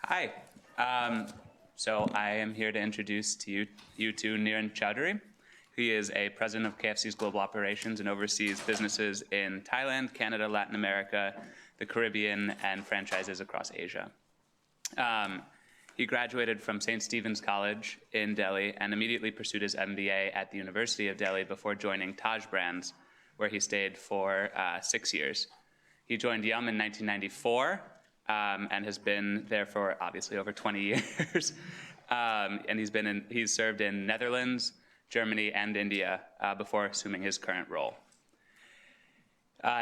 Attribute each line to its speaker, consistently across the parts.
Speaker 1: Hi. So I am here to introduce to you to Niren Chaudhary. He is a president of KFC's global operations and oversees businesses in Thailand, Canada, Latin America, the Caribbean, and franchises across Asia. He graduated from St. Stephen's College in Delhi and immediately pursued his MBA at the University of Delhi before joining Taj Brands, where he stayed for 6 years. He joined Yum in 1994 and has been there for obviously over 20 years. And he's served in Netherlands, Germany, and India before assuming his current role.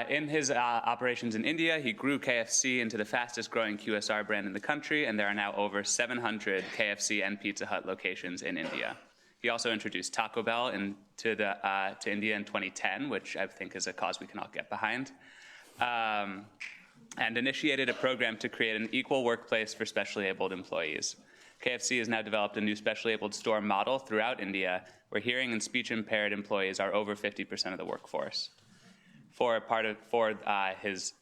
Speaker 1: In his operations in India, he grew KFC into the fastest growing QSR brand in the country, and there are now over 700 KFC and Pizza Hut locations in India. He also introduced Taco Bell to India in 2010, which I think is a cause we can all get behind, and initiated a program to create an equal workplace for specially abled employees. KFC has now developed a new specially abled store model throughout India, where hearing and speech impaired employees are over 50% of the workforce. For his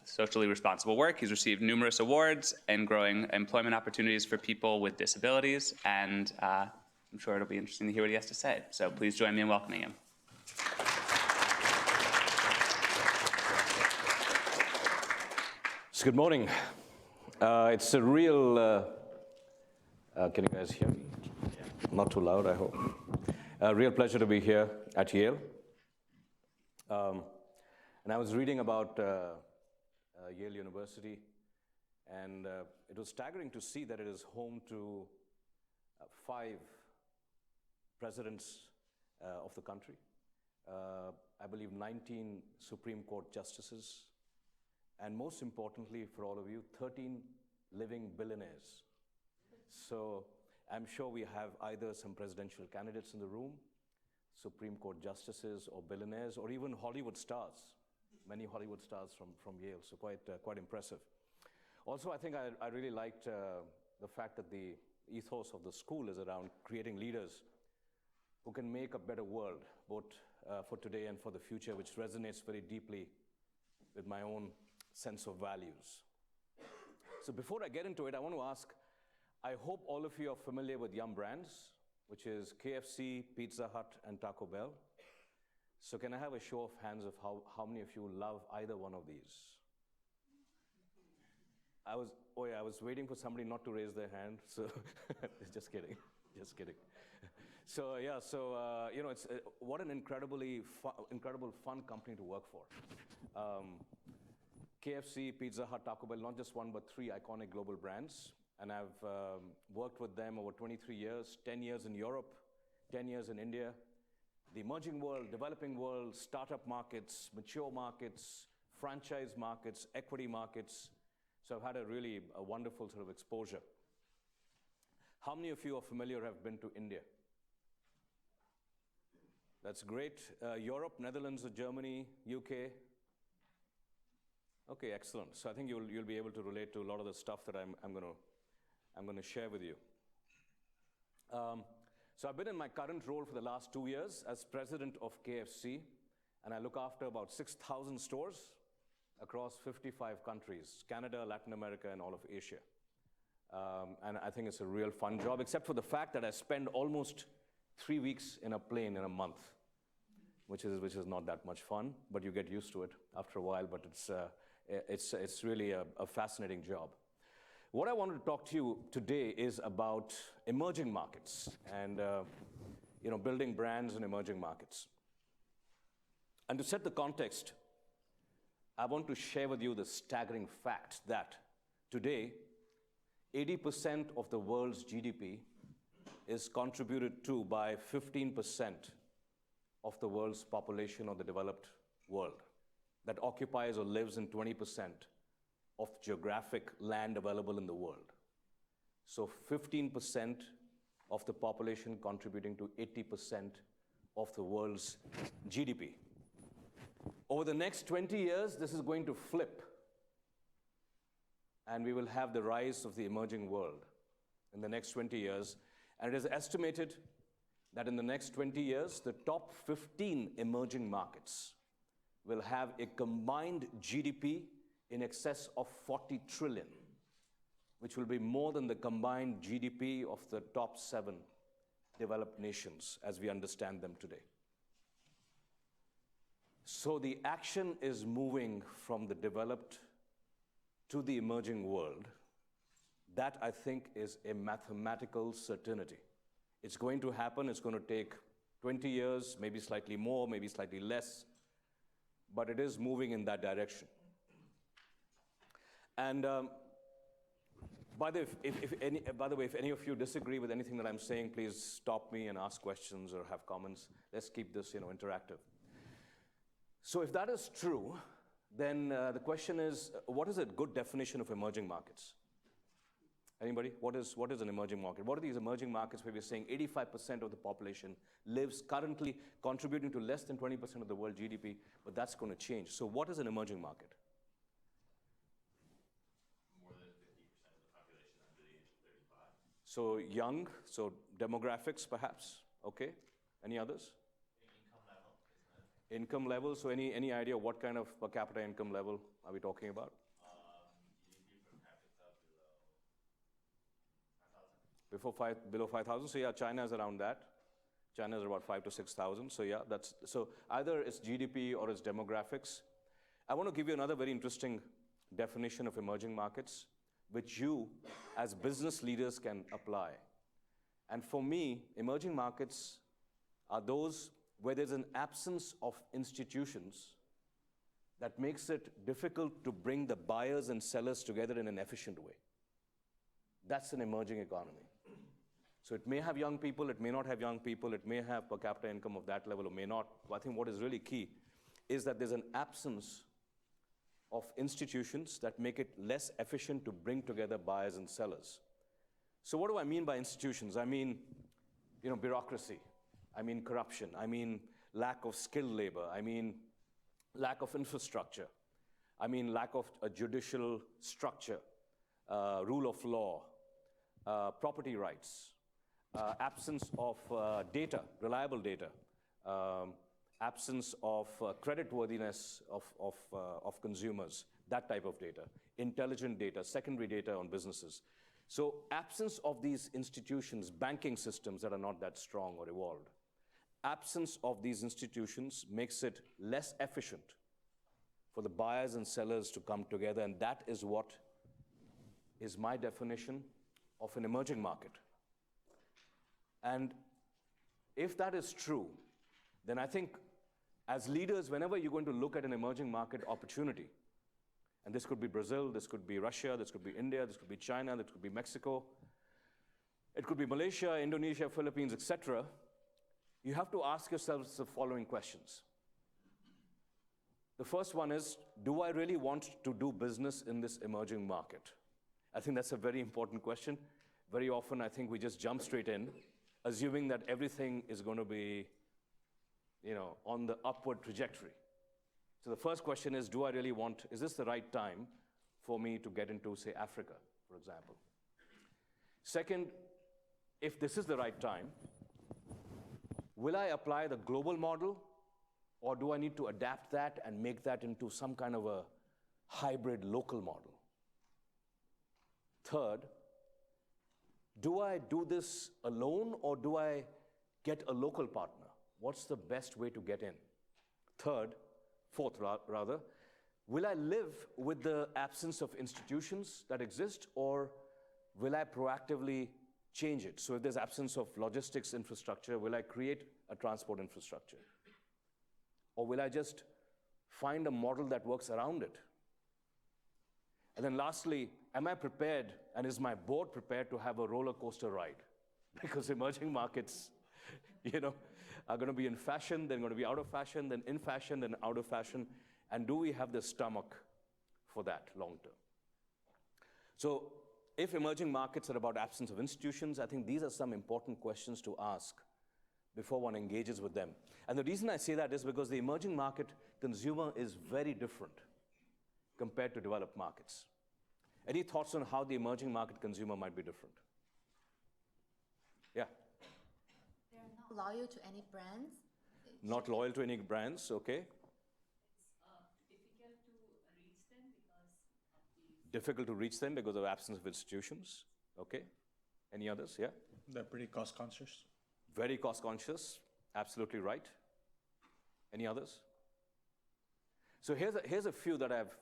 Speaker 1: socially responsible work, he's received numerous awards and growing employment opportunities for people with disabilities, and I'm sure it'll be interesting to hear what he has to say. So please join me in welcoming him.
Speaker 2: So good morning. It's a real, can you guys hear me? Not too loud, I hope. A real pleasure to be here at Yale. And I was reading about Yale University, and it was staggering to see that it is home to 5 presidents of the country, I believe 19 Supreme Court justices, and most importantly for all of you, 13 living billionaires. So I'm sure we have either some presidential candidates in the room, Supreme Court justices, or billionaires, or even Hollywood stars. Many Hollywood stars from Yale, so quite impressive. Also, I think I really liked the fact that the ethos of the school is around creating leaders who can make a better world, both for today and for the future, which resonates very deeply with my own sense of values. So before I get into it, I want to ask, I hope all of you are familiar with Yum brands, which is KFC, Pizza Hut, and Taco Bell. So can I have a show of hands of how many of you love either one of these? I was waiting for somebody not to raise their hand, so just kidding. So yeah, it's what an incredible fun company to work for. KFC, Pizza Hut, Taco Bell, not just one, but 3 iconic global brands. And I've worked with them over 23 years, 10 years in Europe, 10 years in India. The emerging world, developing world, startup markets, mature markets, franchise markets, equity markets. So I've had a wonderful sort of exposure. How many of you are familiar or have been to India? That's great. Europe, Netherlands, Germany, UK. Okay, excellent. So I think you'll be able to relate to a lot of the stuff that I'm going to share with you. So I've been in my current role for the last 2 years as president of KFC, and I look after about 6,000 stores across 55 countries, Canada, Latin America, and all of Asia. And I think it's a real fun job, except for the fact that I spend almost 3 weeks in a plane in a month, which is not that much fun, but you get used to it after a while, but it's really a fascinating job. What I wanted to talk to you today is about emerging markets and building brands in emerging markets. And to set the context, I want to share with you the staggering fact that today, 80% of the world's GDP is contributed to by 15% of the world's population of the developed world that occupies or lives in 20% of geographic land available in the world. So 15% of the population contributing to 80% of the world's GDP. Over the next 20 years, this is going to flip, and we will have the rise of the emerging world in the next 20 years. And it is estimated that in the next 20 years, the top 15 emerging markets will have a combined GDP in excess of 40 trillion, which will be more than the combined GDP of the top 7 developed nations as we understand them today. So the action is moving from the developed to the emerging world. That, I think, is a mathematical certainty. It's going to happen. It's going to take 20 years, maybe slightly more, maybe slightly less, but it is moving in that direction. And by the way, if any of you disagree with anything that I'm saying, please stop me and ask questions or have comments. Let's keep this, interactive. So if that is true, then the question is, what is a good definition of emerging markets? Anybody? What is an emerging market? What are these emerging markets where we're saying 85% of the population lives currently contributing to less than 20% of the world GDP, but that's going to change. So what is an emerging market?
Speaker 3: More than 50% of the population under the age of 35.
Speaker 2: So young, so demographics perhaps, okay? Any others?
Speaker 3: Income level, isn't it?
Speaker 2: Income level, so any idea what kind of per capita income level are we talking about?
Speaker 3: GDP per capita below 5,000.
Speaker 2: Below 5,000, so yeah, China is around that. China is about 5,000 to 6,000, so yeah, so either it's GDP or it's demographics. I want to give you another very interesting definition of emerging markets, which you, as business leaders, can apply. And for me, emerging markets are those where there's an absence of institutions that makes it difficult to bring the buyers and sellers together in an efficient way. That's an emerging economy. So it may have young people, it may not have young people, it may have per capita income of that level or may not. I think what is really key is that there's an absence of institutions that make it less efficient to bring together buyers and sellers. So what do I mean by institutions? I mean, bureaucracy. I mean corruption. I mean lack of skilled labor. I mean lack of infrastructure. I mean lack of a judicial structure, rule of law, property rights, absence of data, reliable data, absence of creditworthiness of consumers, that type of data, intelligent data, secondary data on businesses. So absence of these institutions, banking systems that are not that strong or evolved, absence of these institutions makes it less efficient for the buyers and sellers to come together, and that is what is my definition of an emerging market. And if that is true, then I think as leaders, whenever you're going to look at an emerging market opportunity, and this could be Brazil, this could be Russia, this could be India, this could be China, this could be Mexico, it could be Malaysia, Indonesia, Philippines, etc., you have to ask yourselves the following questions. The first one is, do I really want to do business in this emerging market? I think that's a very important question. Very often, I think we just jump straight in, assuming that everything is going to be, on the upward trajectory. So the first question is, is this the right time for me to get into, say, Africa, for example? Second, if this is the right time, will I apply the global model, or do I need to adapt that and make that into some kind of a hybrid local model? Third, do I do this alone, or do I get a local partner? What's the best way to get in? Fourth, will I live with the absence of institutions that exist, or will I proactively change it? So if there's absence of logistics infrastructure, will I create a transport infrastructure? Or will I just find a model that works around it? And then lastly, am I prepared, and is my board prepared to have a roller coaster ride? Because emerging markets, are going to be in fashion, then going to be out of fashion, then in fashion, then out of fashion. And do we have the stomach for that long term? So if emerging markets are about absence of institutions, I think these are some important questions to ask before one engages with them. And the reason I say that is because the emerging market consumer is very different compared to developed markets. Any thoughts on how the emerging market consumer might be different? Yeah?
Speaker 4: They're not loyal to any brands.
Speaker 2: Not loyal to any brands, okay.
Speaker 5: It's difficult to reach them because of the
Speaker 2: difficult to reach them because of absence of institutions. Okay? Any others? Yeah?
Speaker 5: They're pretty cost conscious.
Speaker 2: Very cost conscious. Absolutely right. Any others? So here's a few that I've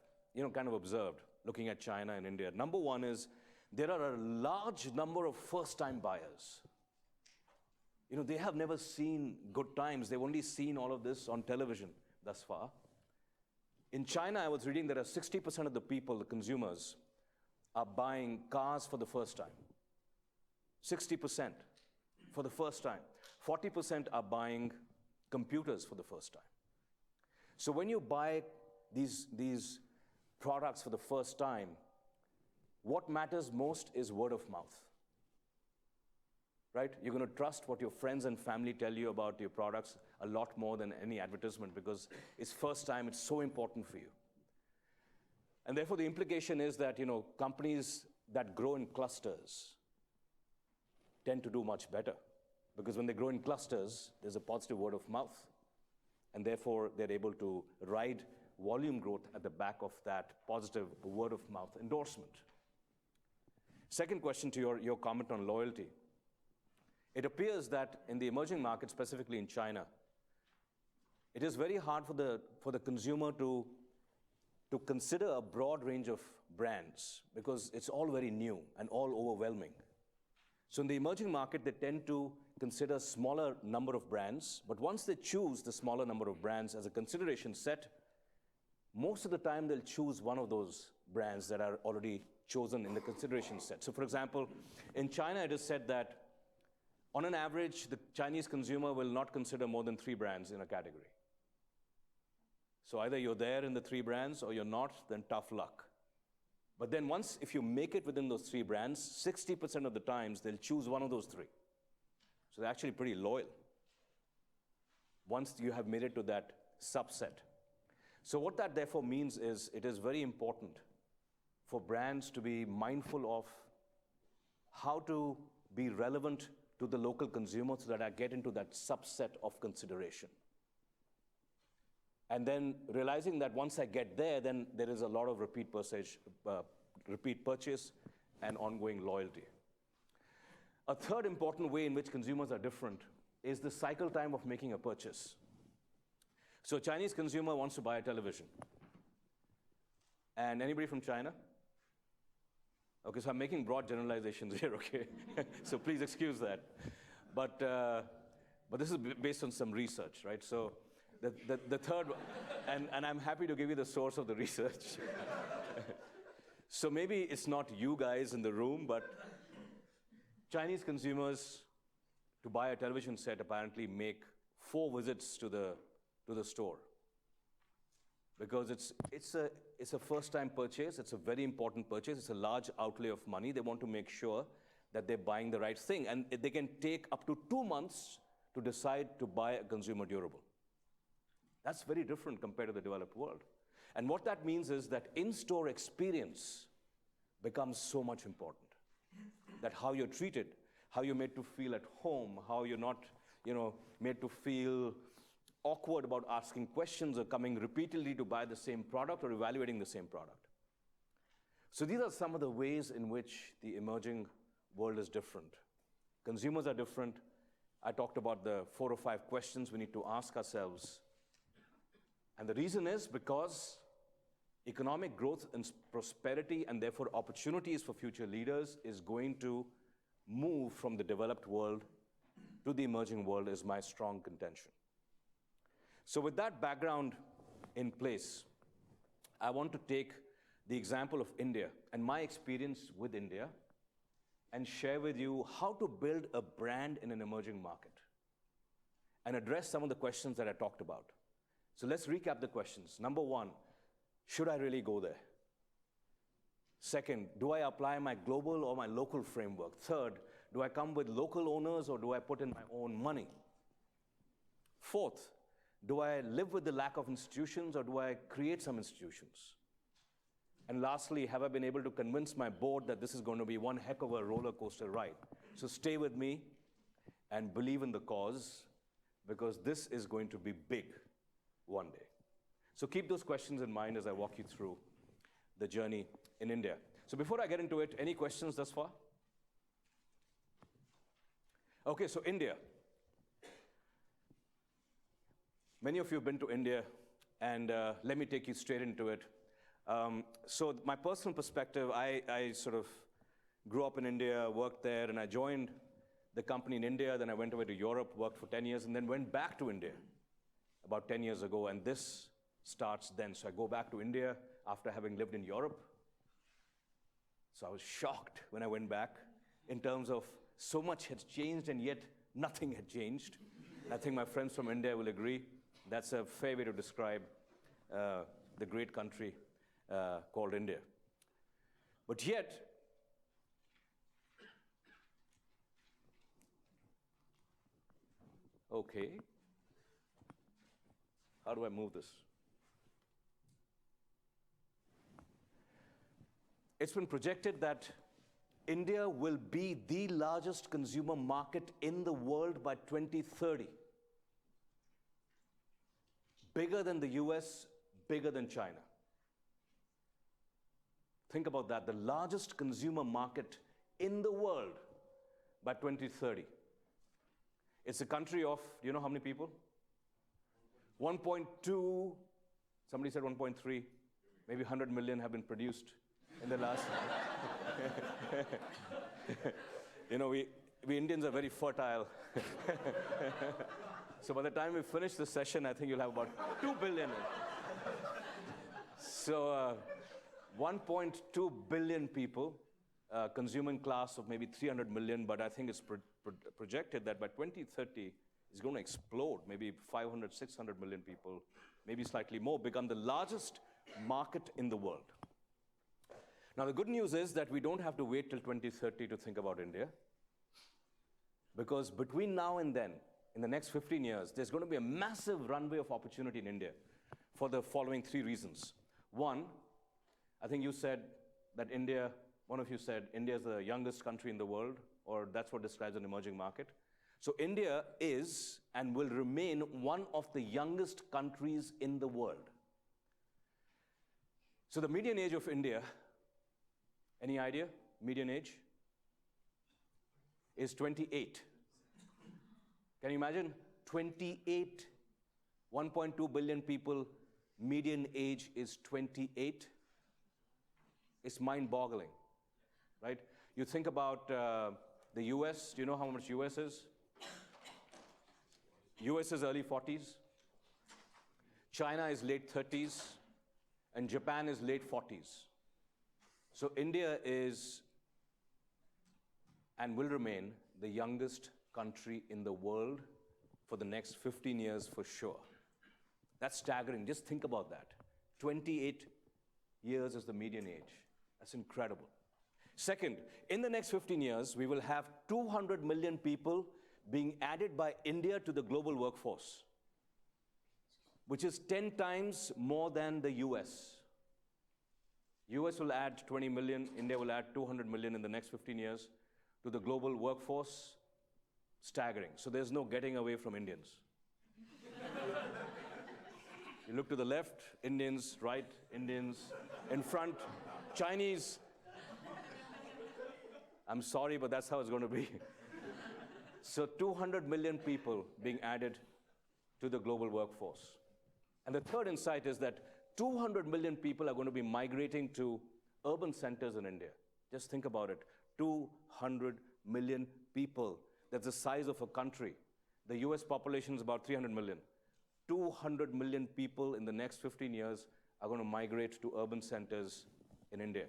Speaker 2: kind of observed looking at China and India. Number one is there are a large number of first-time buyers. They have never seen good times. They've only seen all of this on television thus far. In China, I was reading that 60% of the people, the consumers, are buying cars for the first time. 60% for the first time. 40% are buying computers for the first time. So when you buy these products for the first time, what matters most is word of mouth. Right? You're going to trust what your friends and family tell you about your products a lot more than any advertisement because it's first time, it's so important for you. And therefore, the implication is that, companies that grow in clusters tend to do much better because when they grow in clusters, there's a positive word of mouth. And therefore, they're able to ride volume growth at the back of that positive word of mouth endorsement. Second question to your comment on loyalty. It appears that in the emerging markets, specifically in China, it is very hard for the consumer to consider a broad range of brands because it's all very new and all overwhelming. So in the emerging market, they tend to consider a smaller number of brands, but once they choose the smaller number of brands as a consideration set, most of the time they'll choose one of those brands that are already chosen in the consideration set. So for example, in China, it is said that on an average, the Chinese consumer will not consider more than 3 brands in a category. So either you're there in the 3 brands or you're not, then tough luck. But then if you make it within those 3 brands, 60% of the times they'll choose one of those 3. So they're actually pretty loyal once you have made it to that subset. So what that therefore means is it is very important for brands to be mindful of how to be relevant to the local consumer so that I get into that subset of consideration. And then realizing that once I get there, then there is a lot of repeat purchase and ongoing loyalty. A third important way in which consumers are different is the cycle time of making a purchase. So a Chinese consumer wants to buy a television. And anybody from China? Okay, so I'm making broad generalizations here, okay? So please excuse that. But this is based on some research, right? So the third, and I'm happy to give you the source of the research. So maybe it's not you guys in the room, but Chinese consumers to buy a television set apparently make 4 visits to the store. Because it's a first-time purchase, it's a very important purchase, it's a large outlay of money. They want to make sure that they're buying the right thing. And they can take up to 2 months to decide to buy a consumer durable. That's very different compared to the developed world. And what that means is that in-store experience becomes so much important. That how you're treated, how you're made to feel at home, how you're not, made to feel awkward about asking questions or coming repeatedly to buy the same product or evaluating the same product. So these are some of the ways in which the emerging world is different. Consumers are different. I talked about the 4 or 5 questions we need to ask ourselves. And the reason is because economic growth and prosperity and therefore opportunities for future leaders is going to move from the developed world to the emerging world is my strong contention. So with that background in place, I want to take the example of India and my experience with India and share with you how to build a brand in an emerging market and address some of the questions that I talked about. So let's recap the questions. Number 1, should I really go there? Second, do I apply my global or my local framework? Third, do I come with local owners or do I put in my own money? Fourth, do I live with the lack of institutions or do I create some institutions? And lastly, have I been able to convince my board that this is going to be one heck of a roller coaster ride? So stay with me and believe in the cause because this is going to be big one day. So keep those questions in mind as I walk you through the journey in India. So before I get into it, any questions thus far? Okay, so India. Many of you have been to India, and let me take you straight into it. So my personal perspective, I sort of grew up in India, worked there, and I joined the company in India. Then I went away to Europe, worked for 10 years, and then went back to India about 10 years ago, and this starts then. So I go back to India after having lived in Europe. So I was shocked when I went back in terms of so much had changed, and yet nothing had changed. I think my friends from India will agree. That's a fair way to describe the great country called India. But yet, okay, how do I move this? It's been projected that India will be the largest consumer market in the world by 2030. Bigger than the US, bigger than China. Think about that, the largest consumer market in the world by 2030. It's a country of, do you know how many people? 1.2, somebody said 1.3, maybe 100 million have been produced in the last. You know, we Indians are very fertile. So by the time we finish the session, I think you'll have about 2 billion. So 1.2 billion people, consuming class of maybe 300 million, but I think it's projected that by 2030, it's going to explode, maybe 500, 600 million people, maybe slightly more, become the largest market in the world. Now, the good news is that we don't have to wait till 2030 to think about India, because between now and then, in the next 15 years, there's going to be a massive runway of opportunity in India for the following 3 reasons. One, I think you said that India, one of you said India is the youngest country in the world, or that's what describes an emerging market. So India is and will remain one of the youngest countries in the world. So the median age of India, any idea? Median age is 28. Can you imagine? 28, 1.2 billion people, median age is 28. It's mind-boggling, right? You think about the US. Do you know how much US is? US is early 40s. China is late 30s. And Japan is late 40s. So India is and will remain the youngest country in the world for the next 15 years for sure. That's staggering. Just think about that. 28 years is the median age. That's incredible. Second, in the next 15 years, we will have 200 million people being added by India to the global workforce, which is 10 times more than the US. US will add 20 million, India will add 200 million in the next 15 years to the global workforce. Staggering. So there's no getting away from Indians. You look to the left, Indians, right, Indians, in front, Chinese. I'm sorry, but that's how it's going to be. So 200 million people being added to the global workforce. And the third insight is that 200 million people are going to be migrating to urban centers in India. Just think about it. 200 million people. That's the size of a country. The US population is about 300 million. 200 million people in the next 15 years are going to migrate to urban centers in India.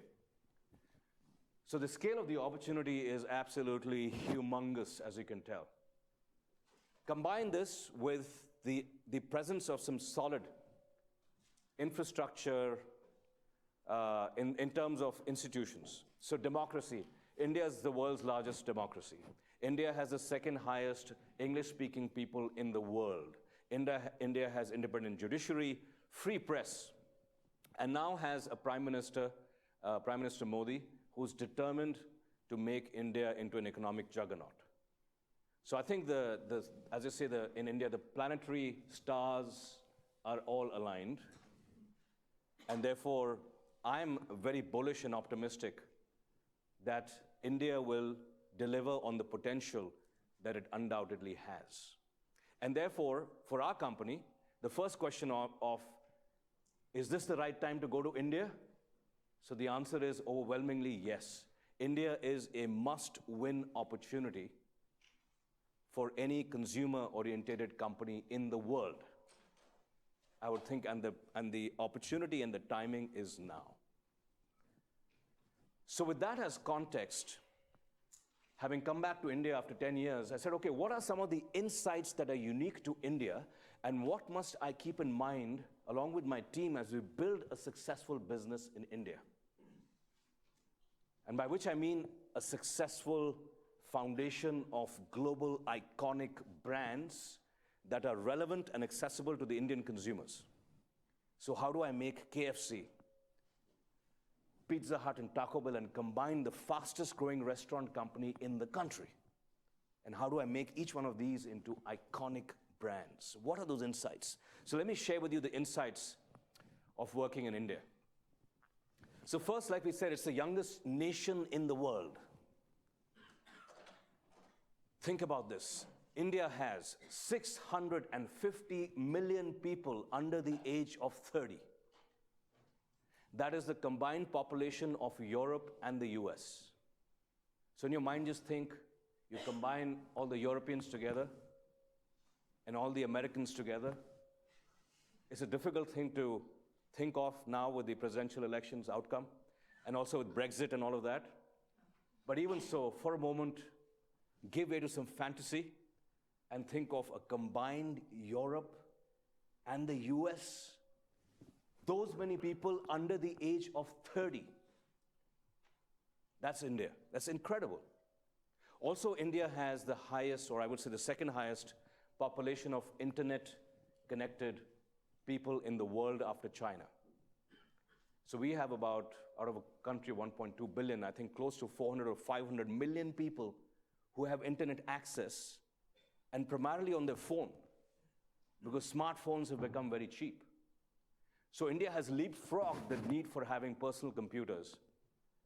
Speaker 2: So the scale of the opportunity is absolutely humongous, as you can tell. Combine this with the presence of some solid infrastructure in terms of institutions. So democracy. India is the world's largest democracy. India has the second highest English-speaking people in the world. India has independent judiciary, free press, and now has a Prime Minister Modi, who's determined to make India into an economic juggernaut. So I think as I say, in India, the planetary stars are all aligned, and therefore I'm very bullish and optimistic that India will deliver on the potential that it undoubtedly has. And therefore, for our company, the first question of is this the right time to go to India? So the answer is overwhelmingly yes. India is a must-win opportunity for any consumer-oriented company in the world. I would think, and the opportunity and the timing is now. So with that as context, having come back to India after 10 years, I said, okay, what are some of the insights that are unique to India, and what must I keep in mind along with my team as we build a successful business in India? And by which I mean a successful foundation of global iconic brands that are relevant and accessible to the Indian consumers. So how do I make KFC, Pizza Hut, and Taco Bell and combine the fastest growing restaurant company in the country? And how do I make each one of these into iconic brands? What are those insights? So let me share with you the insights of working in India. So first, like we said, it's the youngest nation in the world. Think about this. India has 650 million people under the age of 30. That is the combined population of Europe and the US. So in your mind, just think, you combine all the Europeans together and all the Americans together. It's a difficult thing to think of now with the presidential elections outcome, and also with Brexit and all of that. But even so, for a moment, give way to some fantasy and think of a combined Europe and the US. Those many people under the age of 30. That's India. That's incredible. Also, India has the highest, or I would say the second highest, population of internet-connected people in the world after China. So we have about, out of a country of 1.2 billion, I think close to 400 or 500 million people who have internet access, and primarily on their phone, because smartphones have become very cheap. So India has leapfrogged the need for having personal computers.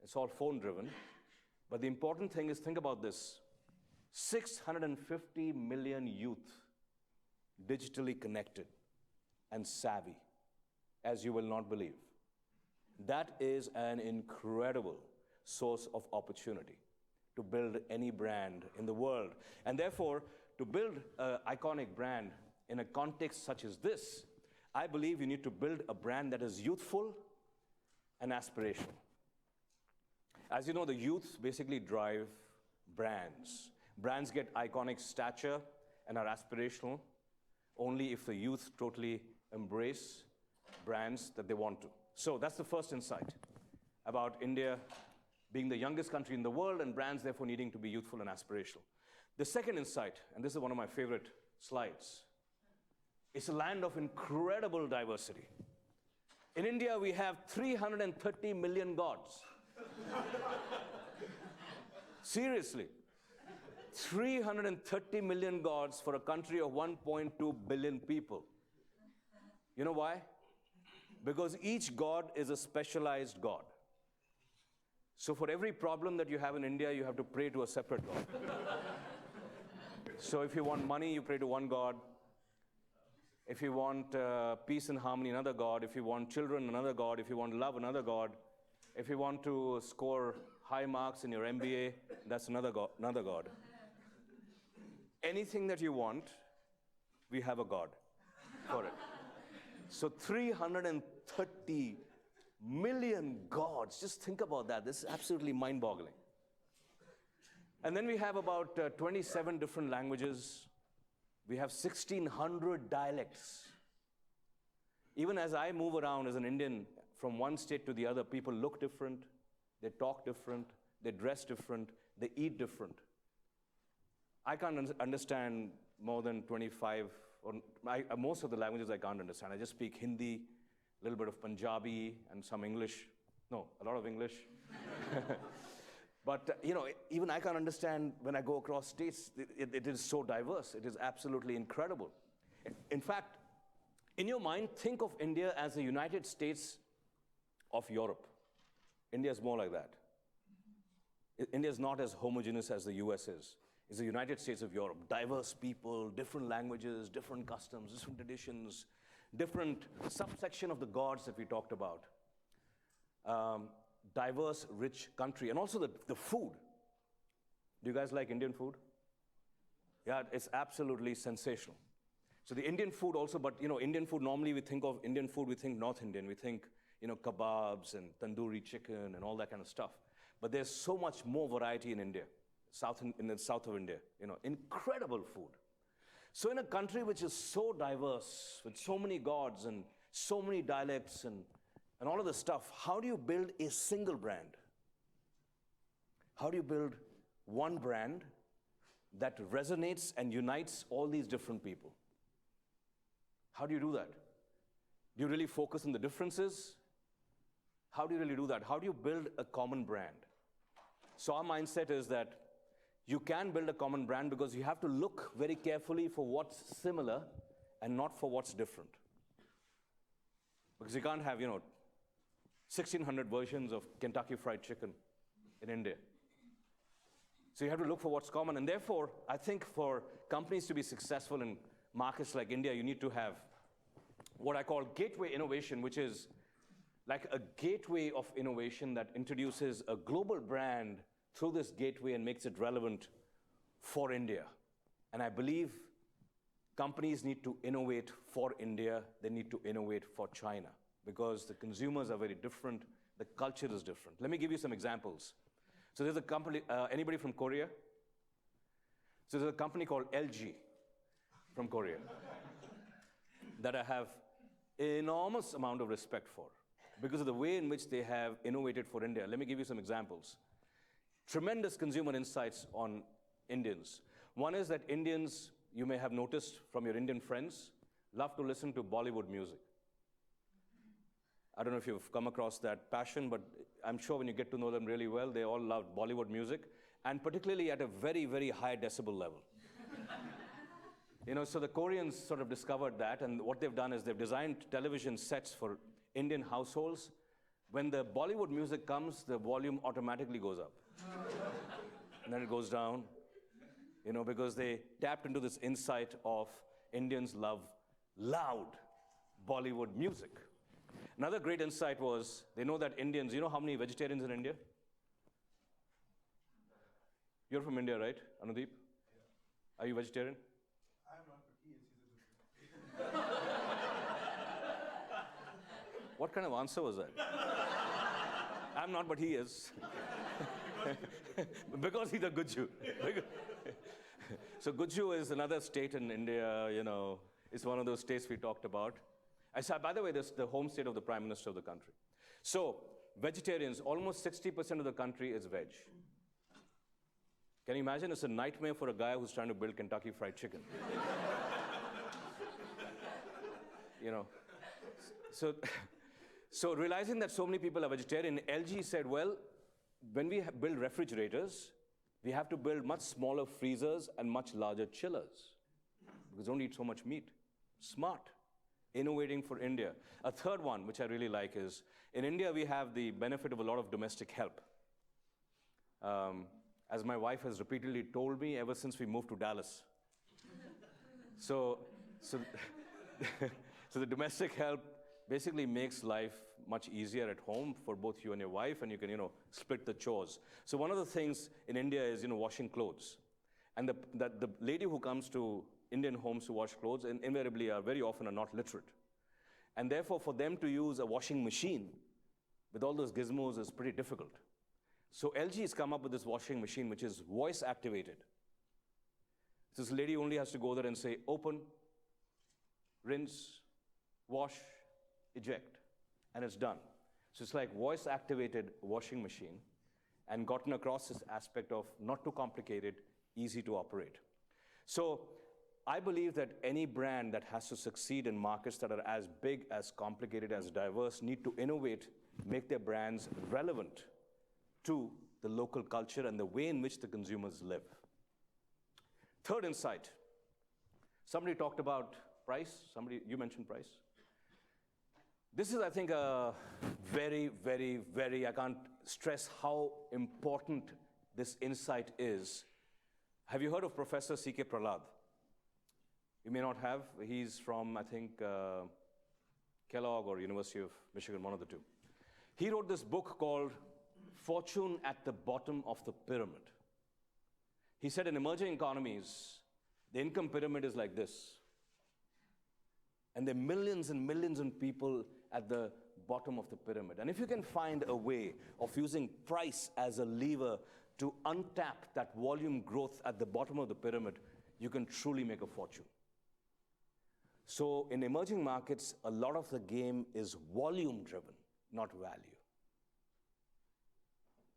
Speaker 2: It's all phone-driven. But the important thing is, think about this. 650 million youth digitally connected and savvy, as you will not believe. That is an incredible source of opportunity to build any brand in the world. And therefore, to build an iconic brand in a context such as this, I believe you need to build a brand that is youthful and aspirational. As you know, the youth basically drive brands. Brands get iconic stature and are aspirational only if the youth totally embrace brands that they want to. So that's the first insight about India being the youngest country in the world and brands therefore needing to be youthful and aspirational. The second insight, and this is one of my favorite slides, it's a land of incredible diversity. In India, we have 330 million gods. Seriously. 330 million gods for a country of 1.2 billion people. You know why? Because each god is a specialized god. So for every problem that you have in India, you have to pray to a separate god. So if you want money, you pray to one god. If you want peace and harmony, another god. If you want children, another god. If you want love, another god. If you want to score high marks in your MBA, that's another god. Anything that you want, we have a god for it. So 330 million gods. Just think about that. This is absolutely mind-boggling. And then we have about 27 different languages. We have 1,600 dialects. Even as I move around as an Indian from one state to the other, people look different, they talk different, they dress different, they eat different. I can't understand more than 25, or most of the languages I can't understand. I just speak Hindi, a little bit of Punjabi, and some English. No, a lot of English. But even I can't understand when I go across states. It is so diverse. It is absolutely incredible. In fact, in your mind, think of India as the United States of Europe. India is more like that. India is not as homogeneous as the US is. It's the United States of Europe. Diverse people, different languages, different customs, different traditions, different subsection of the gods that we talked about. Diverse, rich country. And also the food. Do you guys like Indian food? Yeah, it's absolutely sensational. So the Indian food also, but Indian food, normally we think of Indian food, we think North Indian. We think, kebabs and tandoori chicken and all that kind of stuff. But there's so much more variety in India, in the south of India, incredible food. So in a country which is so diverse, with so many gods and so many dialects and all of this stuff, how do you build a single brand? How do you build one brand that resonates and unites all these different people? How do you do that? Do you really focus on the differences? How do you really do that? How do you build a common brand? So our mindset is that you can build a common brand because you have to look very carefully for what's similar and not for what's different. Because you can't have, 1,600 versions of Kentucky Fried Chicken in India. So you have to look for what's common. And therefore, I think for companies to be successful in markets like India, you need to have what I call gateway innovation, which is like a gateway of innovation that introduces a global brand through this gateway and makes it relevant for India. And I believe companies need to innovate for India. They need to innovate for China because the consumers are very different. The culture is different. Let me give you some examples. So there's a company, anybody from Korea? So there's a company called LG from Korea that I have enormous amount of respect for because of the way in which they have innovated for India. Let me give you some examples. Tremendous consumer insights on Indians. One is that Indians, you may have noticed from your Indian friends, love to listen to Bollywood music. I don't know if you've come across that passion, but I'm sure when you get to know them really well, they all love Bollywood music, and particularly at a very, very high decibel level. So the Koreans sort of discovered that, and what they've done is they've designed television sets for Indian households. When the Bollywood music comes, the volume automatically goes up. And then it goes down, because they tapped into this insight of Indians love loud Bollywood music. Another great insight was, they know that Indians, you know how many vegetarians in India? You're from India, right, Anudeep? Yeah. Are you vegetarian?
Speaker 5: I am not, but he is.
Speaker 2: What kind of answer was that? I'm not, but he is. Because he's a Guju. So Guju is another state in India, it's one of those states we talked about. I said, by the way, this is the home state of the Prime Minister of the country. So vegetarians, almost 60% of the country is veg. Can you imagine? It's a nightmare for a guy who's trying to build Kentucky Fried Chicken. So realizing that so many people are vegetarian, LG said, well, when we build refrigerators, we have to build much smaller freezers and much larger chillers because we don't eat so much meat. Smart. Innovating for India. A third one, which I really like, is in India, we have the benefit of a lot of domestic help. As my wife has repeatedly told me ever since we moved to Dallas. So the domestic help basically makes life much easier at home for both you and your wife, and you can, split the chores. So one of the things in India is, washing clothes. And the lady who comes to Indian homes to wash clothes invariably very often are not literate. And therefore, for them to use a washing machine with all those gizmos is pretty difficult. So LG has come up with this washing machine, which is voice activated. So this lady only has to go there and say, open, rinse, wash, eject, and it's done. So it's like voice activated washing machine and gotten across this aspect of not too complicated, easy to operate. So I believe that any brand that has to succeed in markets that are as big, as complicated, as diverse, need to innovate, make their brands relevant to the local culture and the way in which the consumers live. Third insight. Somebody talked about price. You mentioned price. This is, I think, a very, very, very, I can't stress how important this insight is. Have you heard of Professor C.K. Prahlad? You may not have. He's from, I think, Kellogg or University of Michigan, one of the two. He wrote this book called Fortune at the Bottom of the Pyramid. He said in emerging economies, the income pyramid is like this. And there are millions and millions of people at the bottom of the pyramid. And if you can find a way of using price as a lever to untap that volume growth at the bottom of the pyramid, you can truly make a fortune. So in emerging markets, a lot of the game is volume driven, not value.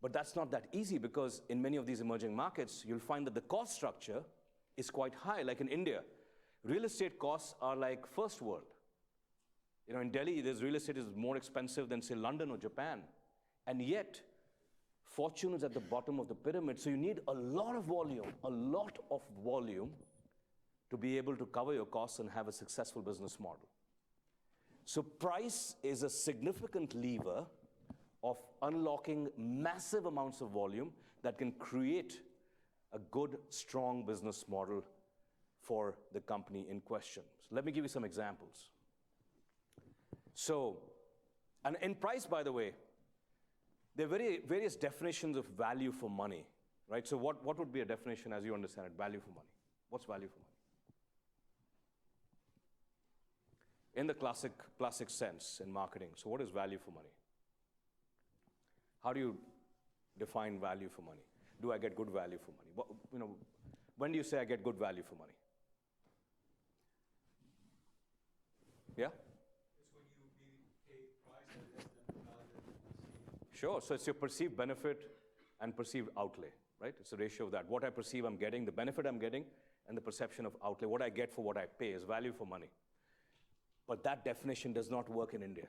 Speaker 2: But that's not that easy, because in many of these emerging markets, you'll find that the cost structure is quite high. Like in India, real estate costs are like first world. You know, in Delhi, real estate is more expensive than, say, London or Japan. And yet, fortune is at the bottom of the pyramid. So you need a lot of volume to be able to cover your costs and have a successful business model. So price is a significant lever of unlocking massive amounts of volume that can create a good, strong business model for the company in question. So let me give you some examples. So, and in price, by the way, there are various definitions of value for money, right? So what would be a definition as you understand it, value for money? What's value for money? In the classic sense in marketing, so what is value for money? How do you define value for money? Do I get good value for money? When do you say I get good value for money? Yeah?
Speaker 5: It's when you pay price that is the value that you see.
Speaker 2: Sure, so it's your perceived benefit and perceived outlay, right? It's a ratio of that. What I perceive I'm getting, the benefit I'm getting, and the perception of outlay. What I get for what I pay is value for money. But that definition does not work in India.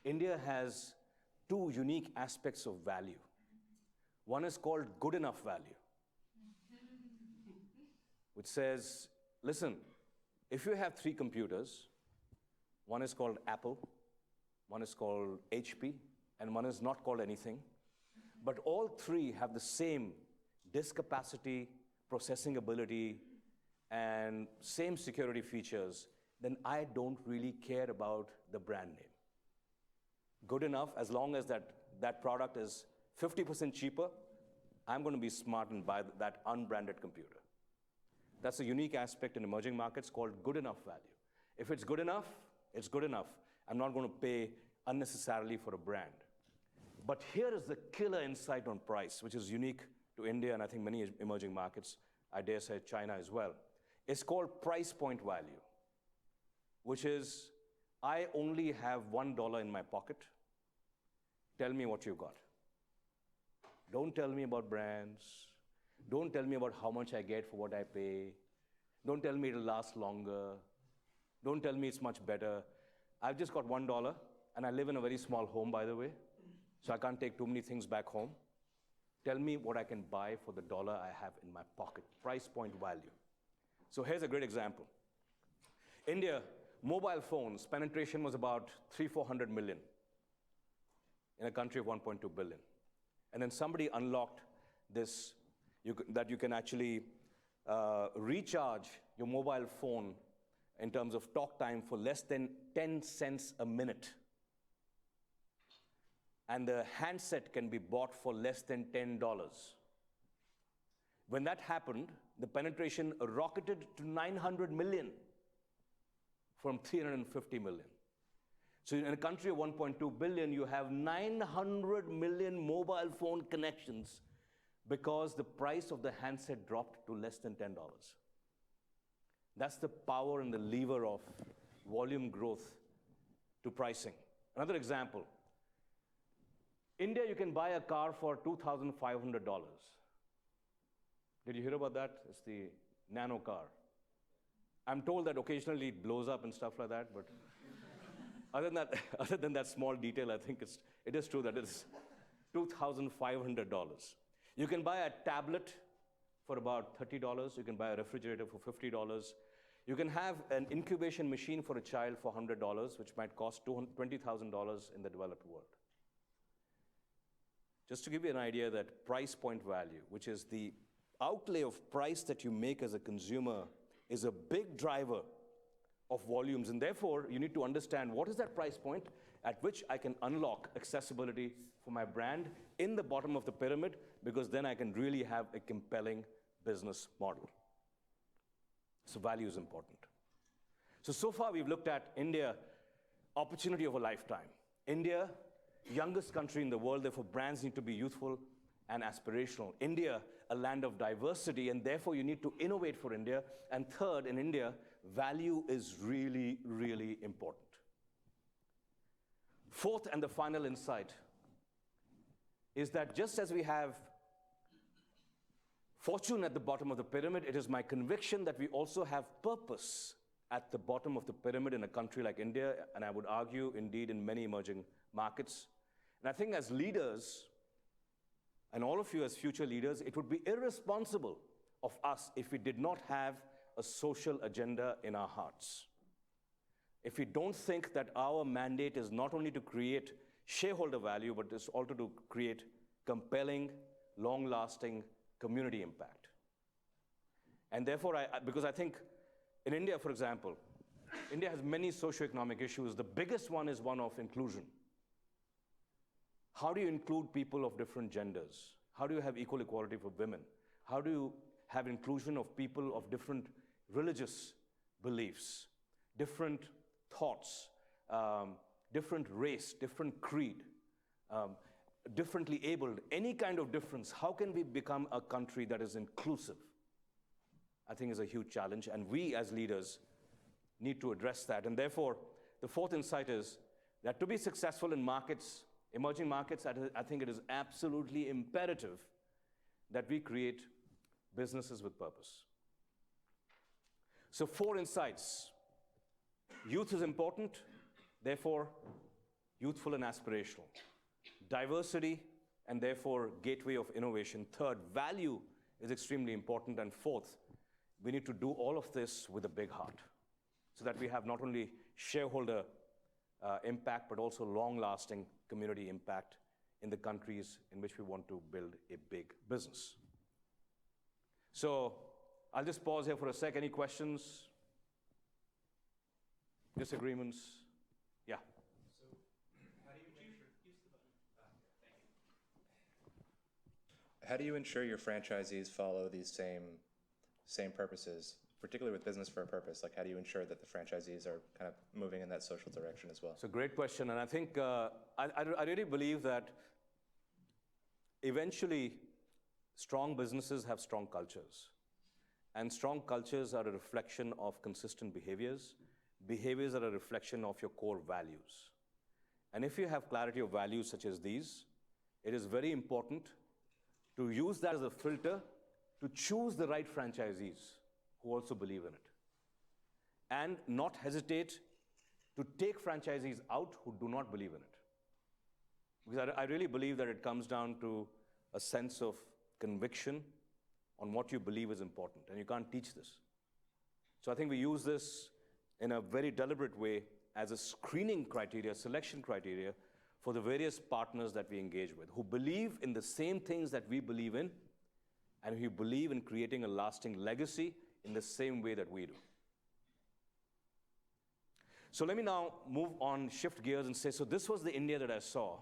Speaker 2: India has two unique aspects of value. One is called good enough value, which says, listen, if you have 3 computers, one is called Apple, one is called HP, and one is not called anything, but all 3 have the same disk capacity, processing ability, and same security features, then I don't really care about the brand name. Good enough, as long as that product is 50% cheaper, I'm going to be smart and buy that unbranded computer. That's a unique aspect in emerging markets called good enough value. If it's good enough, it's good enough. I'm not going to pay unnecessarily for a brand. But here is the killer insight on price, which is unique to India and I think many emerging markets, I dare say China as well. It's called price point value, which is, I only have $1 in my pocket. Tell me what you got. Don't tell me about brands. Don't tell me about how much I get for what I pay. Don't tell me it'll last longer. Don't tell me it's much better. I've just got $1, and I live in a very small home, by the way, so I can't take too many things back home. Tell me what I can buy for the dollar I have in my pocket. Price point value. So here's a great example. India, mobile phones, penetration was about 300-400 million in a country of 1.2 billion. And then somebody unlocked this, that you can actually recharge your mobile phone in terms of talk time for less than 10 cents a minute. And the handset can be bought for less than $10. When that happened, the penetration rocketed to 900 million from 350 million. So in a country of 1.2 billion, you have 900 million mobile phone connections because the price of the handset dropped to less than $10. That's the power and the lever of volume growth to pricing. Another example. India, you can buy a car for $2,500. Did you hear about that? It's the nano car. I'm told that occasionally it blows up and stuff like that, but other than that small detail, I think it is true that it's $2,500. You can buy a tablet for about $30. You can buy a refrigerator for $50. You can have an incubation machine for a child for $100, which might cost $20,000 in the developed world. Just to give you an idea that price point value, which is the outlay of price that you make as a consumer, is a big driver of volumes. And therefore, you need to understand what is that price point at which I can unlock accessibility for my brand in the bottom of the pyramid, because then I can really have a compelling business model. So value is important. So far we've looked at India, opportunity of a lifetime. India, youngest country in the world, therefore brands need to be youthful and aspirational. India, a land of diversity, and therefore you need to innovate for India. And third, in India, value is really, really important. Fourth and the final insight is that just as we have fortune at the bottom of the pyramid, it is my conviction that we also have purpose at the bottom of the pyramid in a country like India, and I would argue, indeed, in many emerging markets. And I think as leaders, and all of you as future leaders, it would be irresponsible of us if we did not have a social agenda in our hearts. If we don't think that our mandate is not only to create shareholder value, but is also to create compelling, long-lasting community impact. And therefore, because I think in India, for example, India has many socioeconomic issues. The biggest one is one of inclusion. How do you include people of different genders? How do you have equal equality for women? How do you have inclusion of people of different religious beliefs, different thoughts, different race, different creed, differently abled, any kind of difference? How can we become a country that is inclusive? I think is a huge challenge, and we as leaders need to address that. And therefore, the fourth insight is that to be successful in markets, emerging markets, I think it is absolutely imperative that we create businesses with purpose. So 4 insights. Youth is important, therefore youthful and aspirational. Diversity, and therefore gateway of innovation. Third, value is extremely important. And fourth, we need to do all of this with a big heart, so that we have not only shareholder impact, but also long-lasting community impact in the countries in which we want to build a big business. So I'll just pause here for a sec. Any questions? Disagreements? Yeah.
Speaker 3: How do you ensure your franchisees follow these same purposes, particularly with business for a purpose? Like, how do you ensure that the franchisees are kind of moving in that social direction as well?
Speaker 2: It's a great question, and I think I really believe that eventually strong businesses have strong cultures, and strong cultures are a reflection of consistent behaviors. Behaviors are a reflection of your core values. And if you have clarity of values such as these, it is very important to use that as a filter to choose the right franchisees who also believe in it, and not hesitate to take franchisees out who do not believe in it. Because I really believe that it comes down to a sense of conviction on what you believe is important, and you can't teach this. So I think we use this in a very deliberate way as a screening criteria, selection criteria for the various partners that we engage with, who believe in the same things that we believe in, and who believe in creating a lasting legacy in the same way that we do. So let me now move on, shift gears and say, so this was the India that I saw.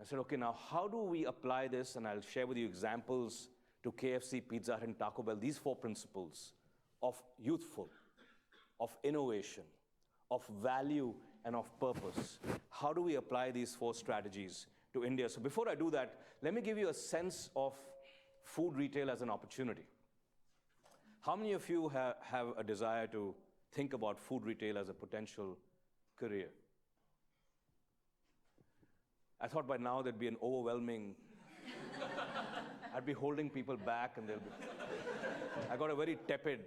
Speaker 2: I said, okay, now how do we apply this? And I'll share with you examples to KFC, Pizza Hut, and Taco Bell, these 4 principles of youthful, of innovation, of value, and of purpose. How do we apply these 4 strategies to India? So before I do that, let me give you a sense of food retail as an opportunity. How many of you have a desire to think about food retail as a potential career? I thought by now there'd be an overwhelming, I'd be holding people back, and I got a very tepid.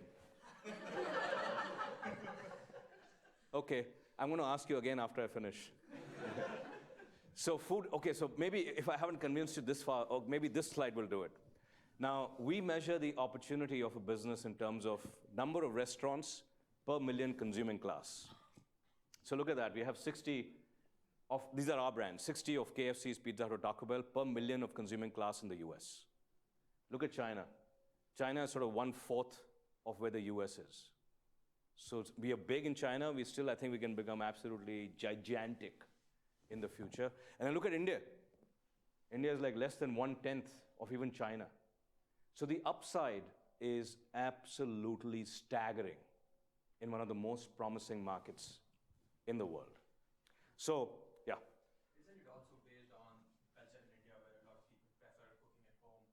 Speaker 2: Okay, I'm going to ask you again after I finish. So food, okay, so maybe if I haven't convinced you this far, or maybe this slide will do it. Now, we measure the opportunity of a business in terms of number of restaurants per million consuming class. So look at that, we have 60 these are our brands, 60 of KFC's, Pizza Hut, or Taco Bell per million of consuming class in the US. Look at China. China is sort of 1/4 of where the US is. So we are big in China. We still, I think we can become absolutely gigantic in the future. And then look at India. India is like less than 1/10 of even China. So the upside is absolutely staggering in one of the most promising markets in the world. So, yeah.
Speaker 5: Isn't it also based on culture in India where a lot of people prefer cooking at home?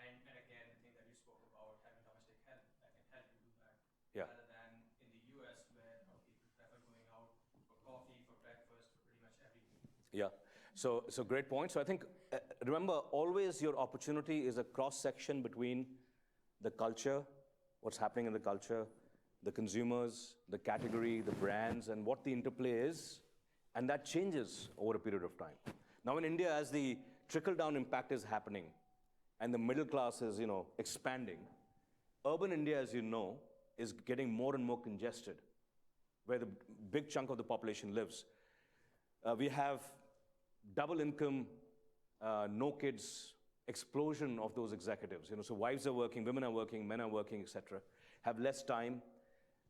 Speaker 5: And again, the thing that you spoke about, having domestic help that can help you do that.
Speaker 2: Yeah.
Speaker 5: Rather than in the US where a lot of people prefer going out for coffee, for breakfast, for pretty much everything.
Speaker 2: Yeah. So great point. So I think, remember, always your opportunity is a cross-section between the culture, what's happening in the culture, the consumers, the category, the brands, and what the interplay is. And that changes over a period of time. Now in India, as the trickle-down impact is happening and the middle class is, expanding, urban India, as you know, is getting more and more congested, where the big chunk of the population lives. We have double income, no kids, explosion of those executives. So wives are working, women are working, men are working, etc. Have less time.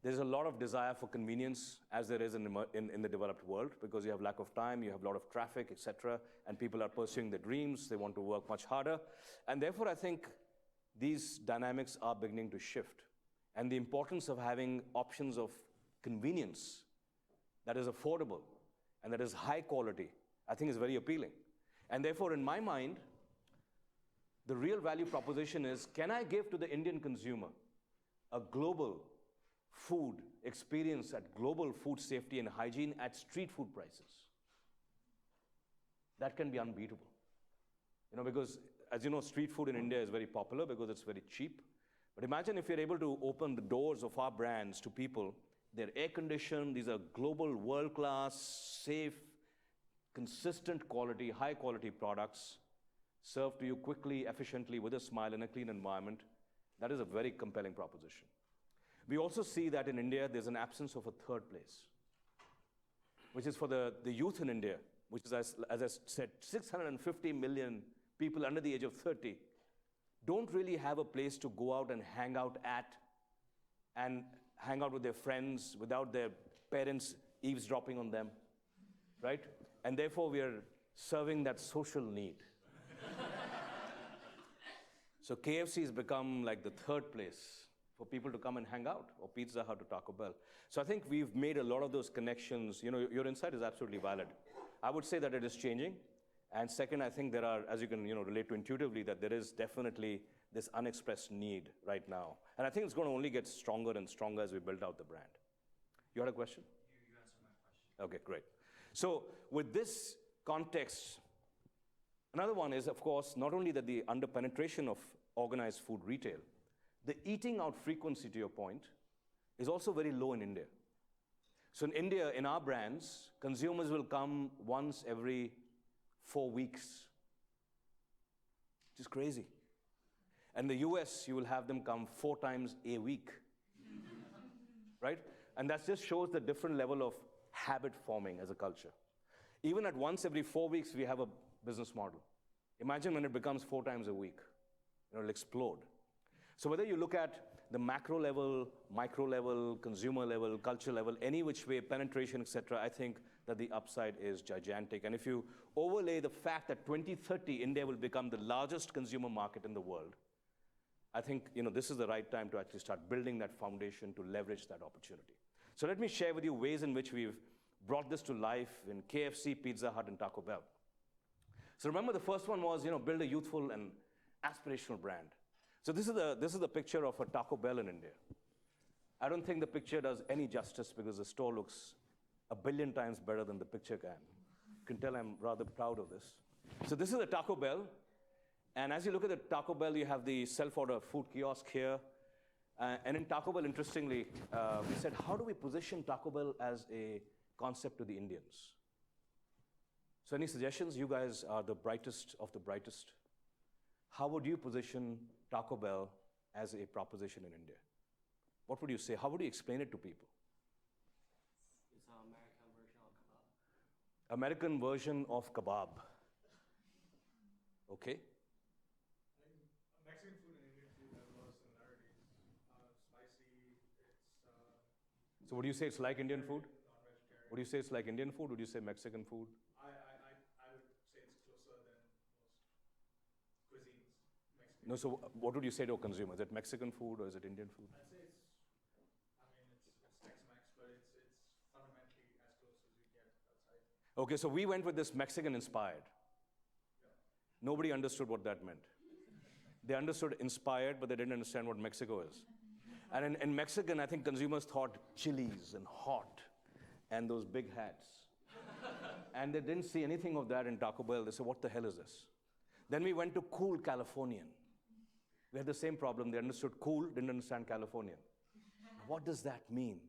Speaker 2: There's a lot of desire for convenience, as there is in the developed world, because you have lack of time, you have a lot of traffic, etc., and people are pursuing their dreams, they want to work much harder. And therefore, I think these dynamics are beginning to shift. And the importance of having options of convenience that is affordable and that is high quality, I think is very appealing. And therefore, in my mind, the real value proposition is, can I give to the Indian consumer a global food experience at global food safety and hygiene at street food prices? That can be unbeatable. Because, as you know, street food in India is very popular because it's very cheap. But imagine if you're able to open the doors of our brands to people. They're air-conditioned, these are global, world-class, safe, consistent quality, high-quality products, served to you quickly, efficiently, with a smile in a clean environment. That is a very compelling proposition. We also see that in India, there's an absence of a third place, which is for the youth in India, which is, as I said, 650 million people under the age of 30 don't really have a place to go out and hang out with their friends without their parents eavesdropping on them, right? And therefore, we are serving that social need. So KFC has become like the third place for people to come and hang out, or Pizza Hut or Taco Bell. So I think we've made a lot of those connections. Your insight is absolutely valid. I would say that it is changing. And second, I think there are, as you can relate to intuitively, that there is definitely this unexpressed need right now. And I think it's going to only get stronger and stronger as we build out the brand. You had a question?
Speaker 5: You answered my question.
Speaker 2: Okay, great. So with this context, another one is, of course, not only that the under-penetration of organized food retail, the eating out frequency, to your point, is also very low in India. So in India, in our brands, consumers will come once every 4 weeks, which is crazy. And in the US, you will have them come 4 times a week, right? And that just shows the different level of habit forming as a culture. Even at once every 4 weeks, we have a business model. Imagine when it becomes 4 times a week. It'll explode. So whether you look at the macro level, micro level, consumer level, culture level, any which way, penetration, et cetera, I think that the upside is gigantic. And if you overlay the fact that 2030, India will become the largest consumer market in the world, I think this is the right time to actually start building that foundation to leverage that opportunity. So let me share with you ways in which we've brought this to life in KFC, Pizza Hut, and Taco Bell. So remember, the first one was build a youthful and aspirational brand. So this is the picture of a Taco Bell in India. I don't think the picture does any justice because the store looks 1 billion times better than the picture can. You can tell I'm rather proud of this. So this is a Taco Bell. And as you look at the Taco Bell, you have the self-order food kiosk here. And in Taco Bell, interestingly, we said, how do we position Taco Bell as a concept to the Indians? So any suggestions? You guys are the brightest of the brightest. How would you position Taco Bell as a proposition in India? What would you say? How would you explain it to people?
Speaker 6: It's an American version of kebab.
Speaker 2: American version of kebab. Okay?
Speaker 5: Mexican food and Indian food have a lot of similarities. Spicy,
Speaker 2: So would you say it's like Indian food?
Speaker 5: non-vegetarian.
Speaker 2: Would you say it's like Indian food? Would you say Mexican food?
Speaker 5: I would say it's closer than most cuisines. Mexican.
Speaker 2: No, so what would you say to a consumer? Is it Mexican food or is it Indian food?
Speaker 5: I'd say it's, it's Tex-Mex, but it's fundamentally as close as you get outside.
Speaker 2: Okay, so we went with this Mexican inspired. Nobody understood what that meant. They understood inspired, but they didn't understand what Mexico is. And in Mexican, I think consumers thought chilies and hot and those big hats. And they didn't see anything of that in Taco Bell. They said, what the hell is this? Then we went to cool Californian. We had the same problem. They understood cool, didn't understand Californian. What does that mean?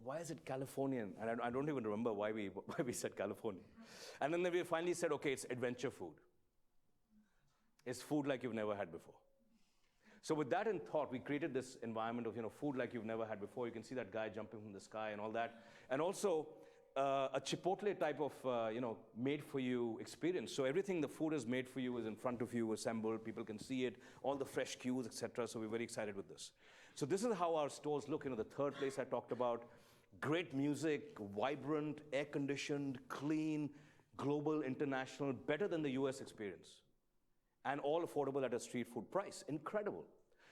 Speaker 2: Why is it Californian? And I don't even remember why we said Californian. And then we finally said, okay, it's adventure food. It's food like you've never had before. So with that in thought, we created this environment of food like you've never had before. You can see that guy jumping from the sky and all that. And also a Chipotle type of made-for-you experience. So everything the food is made for you is in front of you, assembled. People can see it, all the fresh cues, etc. So we're very excited with this. So this is how our stores look. The third place I talked about, great music, vibrant, air-conditioned, clean, global, international, better than the US experience. And all affordable at a street food price. Incredible.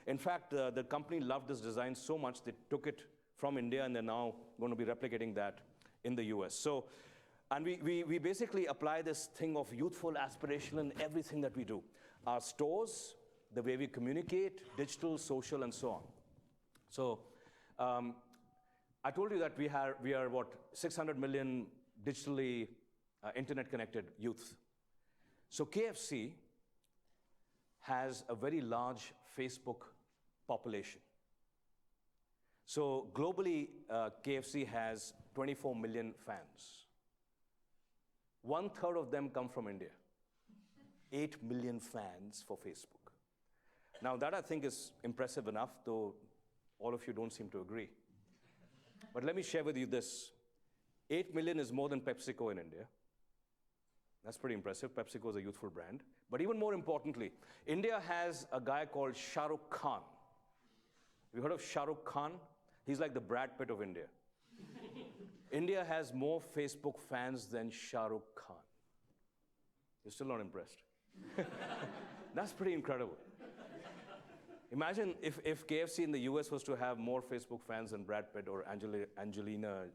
Speaker 2: In fact, the company loved this design so much, they took it from India and they're now going to be replicating that in the US. So, and we basically apply this thing of youthful aspiration in everything that we do. Our stores, the way we communicate, digital, social, and so on. So, I told you that we are what, 600 million digitally internet-connected youth. So KFC has a very large Facebook population. So globally, KFC has 24 million fans. 1/3 of them come from India. 8 million fans for Facebook. Now that I think is impressive enough, though all of you don't seem to agree. But let me share with you this. 8 million is more than PepsiCo in India. That's pretty impressive. PepsiCo is a youthful brand. But even more importantly, India has a guy called Shah Rukh Khan. Have you heard of Shah Rukh Khan? He's like the Brad Pitt of India. India has more Facebook fans than Shah Rukh Khan. You're still not impressed. That's pretty incredible. Imagine if KFC in the US was to have more Facebook fans than Brad Pitt or Angelina,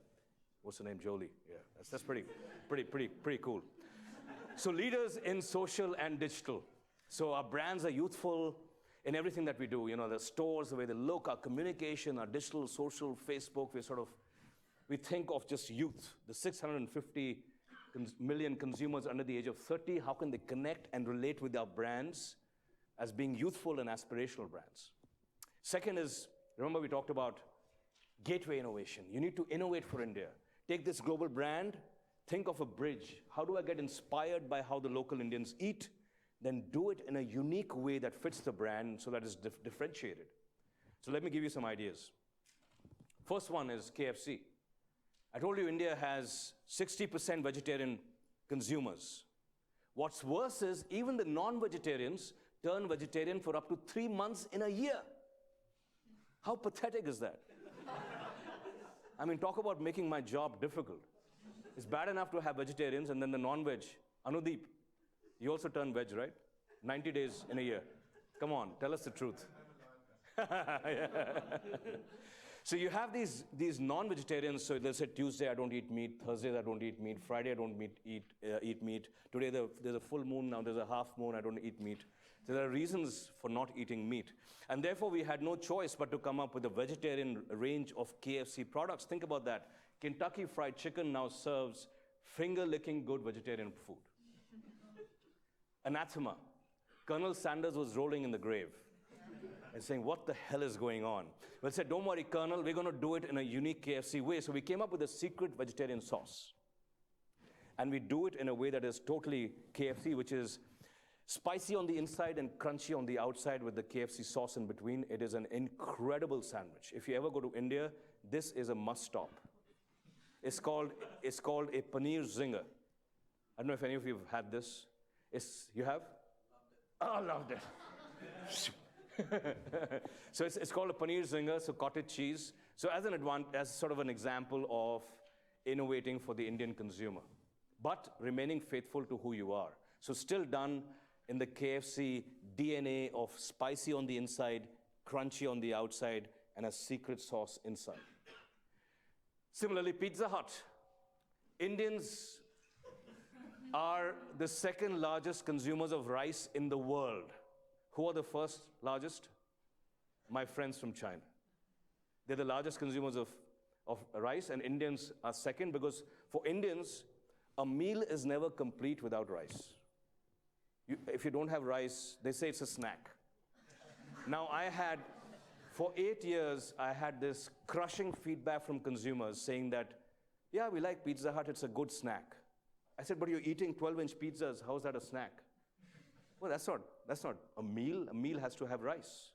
Speaker 2: what's her name, Jolie. Yeah, that's pretty cool. So leaders in social and digital. So our brands are youthful in everything that we do. The stores, the way they look, our communication, our digital, social, Facebook, we think of just youth, the 650 million consumers under the age of 30. How can they connect and relate with our brands as being youthful and aspirational brands? Second is, remember we talked about gateway innovation. You need to innovate for India. Take this global brand, think of a bridge. How do I get inspired by how the local Indians eat? Then do it in a unique way that fits the brand so that it's differentiated. So let me give you some ideas. First one is KFC. I told you India has 60% vegetarian consumers. What's worse is even the non-vegetarians turn vegetarian for up to 3 months in a year. How pathetic is that? I mean, talk about making my job difficult. It's bad enough to have vegetarians and then the non-veg. Anudeep, you also turn veg, right? 90 days in a year. Come on, tell us the truth. So you have these non-vegetarians, so they'll say Tuesday I don't eat meat, Thursday I don't eat meat, Friday I don't eat meat. Today there's a full moon, now there's a half moon, I don't eat meat. So there are reasons for not eating meat. And therefore we had no choice but to come up with a vegetarian range of KFC products. Think about that. Kentucky Fried Chicken now serves finger-licking good vegetarian food. Anathema. Colonel Sanders was rolling in the grave and saying, what the hell is going on? Well, said, don't worry, Colonel, we're going to do it in a unique KFC way. So we came up with a secret vegetarian sauce. And we do it in a way that is totally KFC, which is spicy on the inside and crunchy on the outside with the KFC sauce in between. It is an incredible sandwich. If you ever go to India, this is a must-stop. It's called a paneer zinger. I don't know if any of you have had this. You have? Oh, loved it. So it's called a paneer zinger, so cottage cheese. So as sort of an example of innovating for the Indian consumer, but remaining faithful to who you are. So still done in the KFC DNA of spicy on the inside, crunchy on the outside, and a secret sauce inside. Similarly, Pizza Hut. Indians are the second largest consumers of rice in the world. Who are the first largest? My friends from China. They're the largest consumers of rice, and Indians are second, because for Indians, a meal is never complete without rice. If you don't have rice, they say it's a snack. Now, for 8 years, I had this crushing feedback from consumers saying that, yeah, we like Pizza Hut, it's a good snack. I said, but you're eating 12-inch pizzas, how is that a snack? Well, that's not a meal. A meal has to have rice.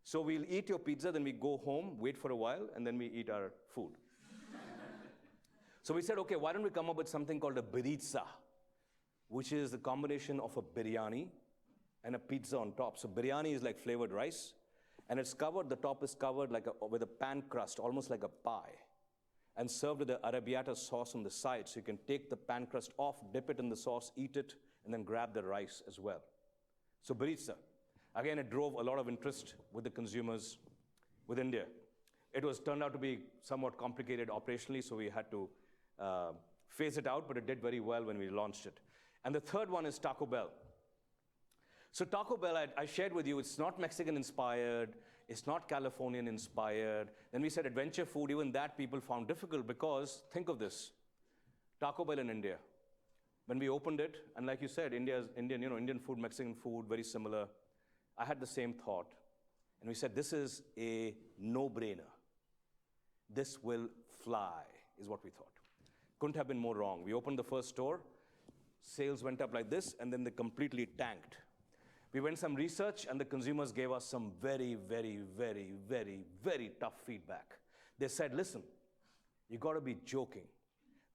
Speaker 2: So we'll eat your pizza, then we go home, wait for a while, and then we eat our food. So we said, okay, why don't we come up with something called a biritsa, which is the combination of a biryani and a pizza on top. So biryani is like flavored rice, and the top is covered with a pan crust, almost like a pie, and served with the arrabbiata sauce on the side. So you can take the pan crust off, dip it in the sauce, eat it, and then grab the rice as well. So biritsa. Again, it drove a lot of interest with the consumers with India. It turned out to be somewhat complicated operationally, so we had to phase it out, but it did very well when we launched it. And the third one is Taco Bell. So Taco Bell, I shared with you, it's not Mexican-inspired, it's not Californian-inspired. Then we said adventure food, even that people found difficult, because think of this, Taco Bell in India. When we opened it, and like you said, Indian food, Mexican food, very similar. I had the same thought. And we said, this is a no-brainer. This will fly, is what we thought. Couldn't have been more wrong. We opened the first store, sales went up like this, and then they completely tanked. We went some research, and the consumers gave us some very, very, very, very, very tough feedback. They said, listen, you gotta be joking.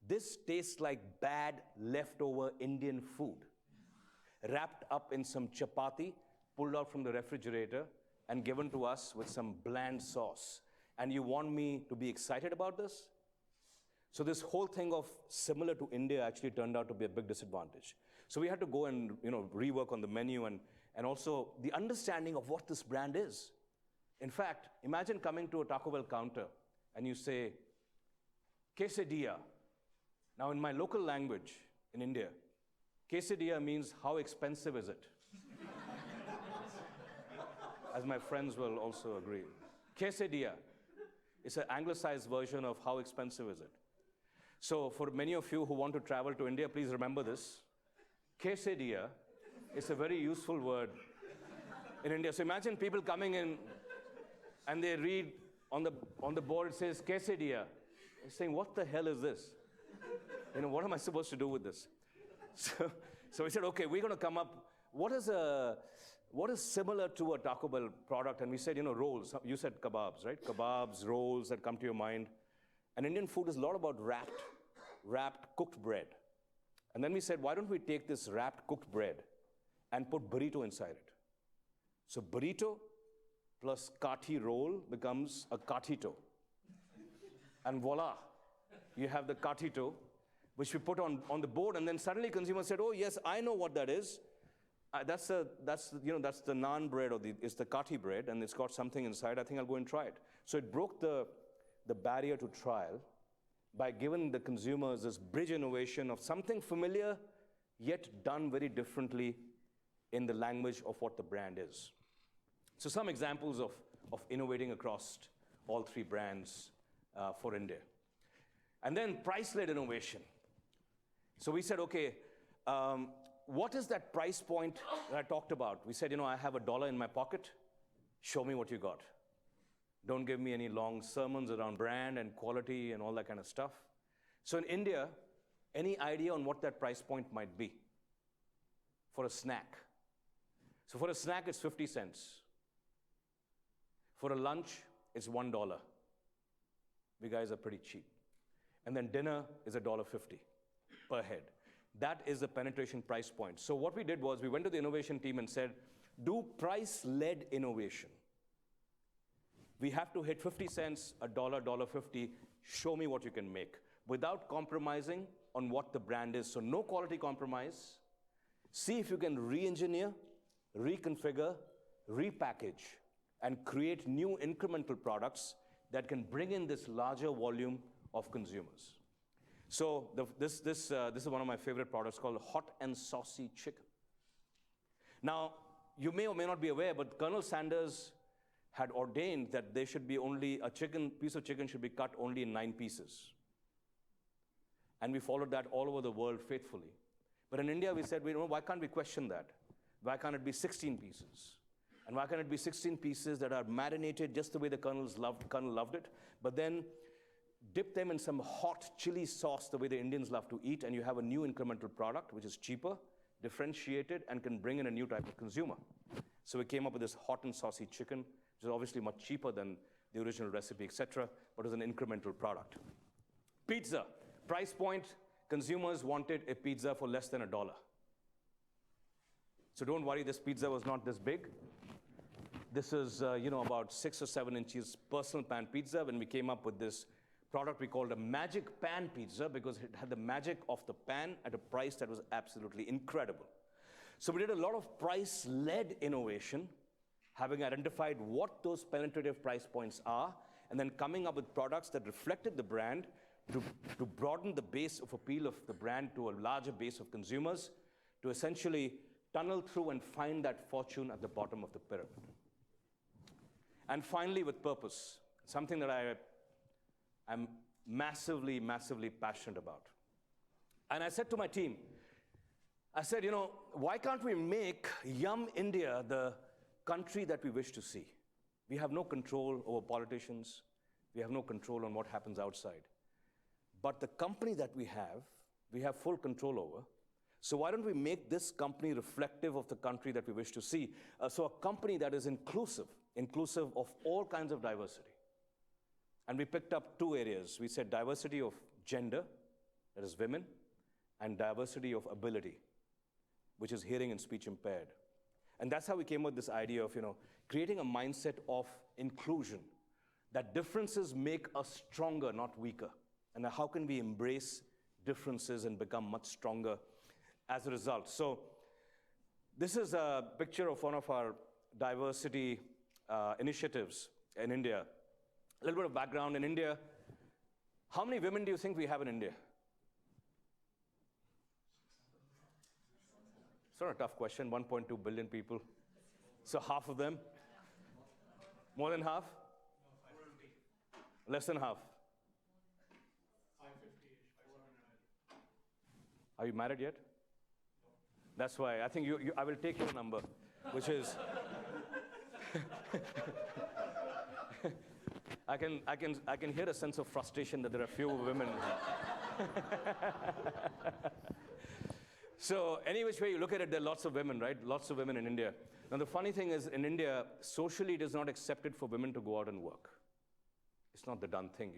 Speaker 2: This tastes like bad leftover Indian food, wrapped up in some chapati, pulled out from the refrigerator, and given to us with some bland sauce. And you want me to be excited about this? So this whole thing of similar to India actually turned out to be a big disadvantage. So we had to go and rework on the menu and also the understanding of what this brand is. In fact, imagine coming to a Taco Bell counter and you say, quesadilla. Now in my local language in India, quesadilla means how expensive is it? As my friends will also agree. Quesadilla is an anglicized version of how expensive is it. So for many of you who want to travel to India, please remember this. Quesadilla is a very useful word in India. So imagine people coming in and they read on the board, it says quesadilla. They're saying, what the hell is this? What am I supposed to do with this? So we said, okay, we're going to come up, what is similar to a Taco Bell product? And we said, rolls. You said kebabs, right? Kebabs, rolls that come to your mind. And Indian food is a lot about wrapped cooked bread. And then we said, why don't we take this wrapped cooked bread and put burrito inside it? So burrito plus kathi roll becomes a kathito. And voila, you have the kathito, which we put on the board. And then suddenly consumers said, oh, yes, I know what that is. That's the naan bread, it's the kathi bread, and it's got something inside. I think I'll go and try it. So it broke the barrier to trial by giving the consumers this bridge innovation of something familiar, yet done very differently in the language of what the brand is. So some examples of innovating across all three brands for India. And then price-led innovation. So we said, okay, what is that price point that I talked about? We said, I have $1 in my pocket. Show me what you got. Don't give me any long sermons around brand and quality and all that kind of stuff. So in India, any idea on what that price point might be for a snack? So for a snack, it's 50 cents. For a lunch, it's $1. We guys are pretty cheap. And then dinner is $1.50 per head. That is the penetration price point. So what we did was we went to the innovation team and said, do price-led innovation. We have to hit 50 cents, $1, $1.50, show me what you can make, without compromising on what the brand is. So no quality compromise. See if you can re-engineer, reconfigure, repackage, and create new incremental products that can bring in this larger volume of consumers. So this is one of my favorite products called Hot and Saucy Chicken. Now, you may or may not be aware, but Colonel Sanders had ordained that there should be only piece of chicken should be cut only in 9 pieces. And we followed that all over the world faithfully. But in India, we said, why can't we question that? Why can't it be 16 pieces? And why can't it be 16 pieces that are marinated just the way the Colonel loved it, but then dip them in some hot chili sauce the way the Indians love to eat, and you have a new incremental product, which is cheaper, differentiated, and can bring in a new type of consumer. So we came up with this hot and saucy chicken, which is obviously much cheaper than the original recipe, etc., but is an incremental product. Pizza, price point, consumers wanted a pizza for less than $1. So don't worry, this pizza was not this big. This is, about 6 or 7 inches personal pan pizza. When we came up with this product we called a magic pan pizza because it had the magic of the pan at a price that was absolutely incredible. So we did a lot of price-led innovation, having identified what those penetrative price points are, and then coming up with products that reflected the brand to broaden the base of appeal of the brand to a larger base of consumers, to essentially tunnel through and find that fortune at the bottom of the pyramid. And finally, with purpose, something that I'm massively, massively passionate about. And I said to my team, I said, why can't we make Yum India the country that we wish to see? We have no control over politicians. We have no control on what happens outside. But the company that we have full control over. So why don't we make this company reflective of the country that we wish to see? So a company that is inclusive of all kinds of diversity. And we picked up 2 areas. We said diversity of gender, that is women, and diversity of ability, which is hearing and speech impaired. And that's how we came up with this idea of, creating a mindset of inclusion, that differences make us stronger, not weaker. And how can we embrace differences and become much stronger as a result? So this is a picture of one of our diversity initiatives in India. A little bit of background in India. How many women do you think we have in India? It's not a tough question, 1.2 billion people. So half of them? More than half? Less than half?
Speaker 5: 550-ish, 400.
Speaker 2: Are you married yet? That's why I think I will take your number, which is I can hear a sense of frustration that there are fewer women. So any which way you look at it, there are lots of women, right? Lots of women in India. Now the funny thing is, in India, socially it is not accepted for women to go out and work. It's not the done thing.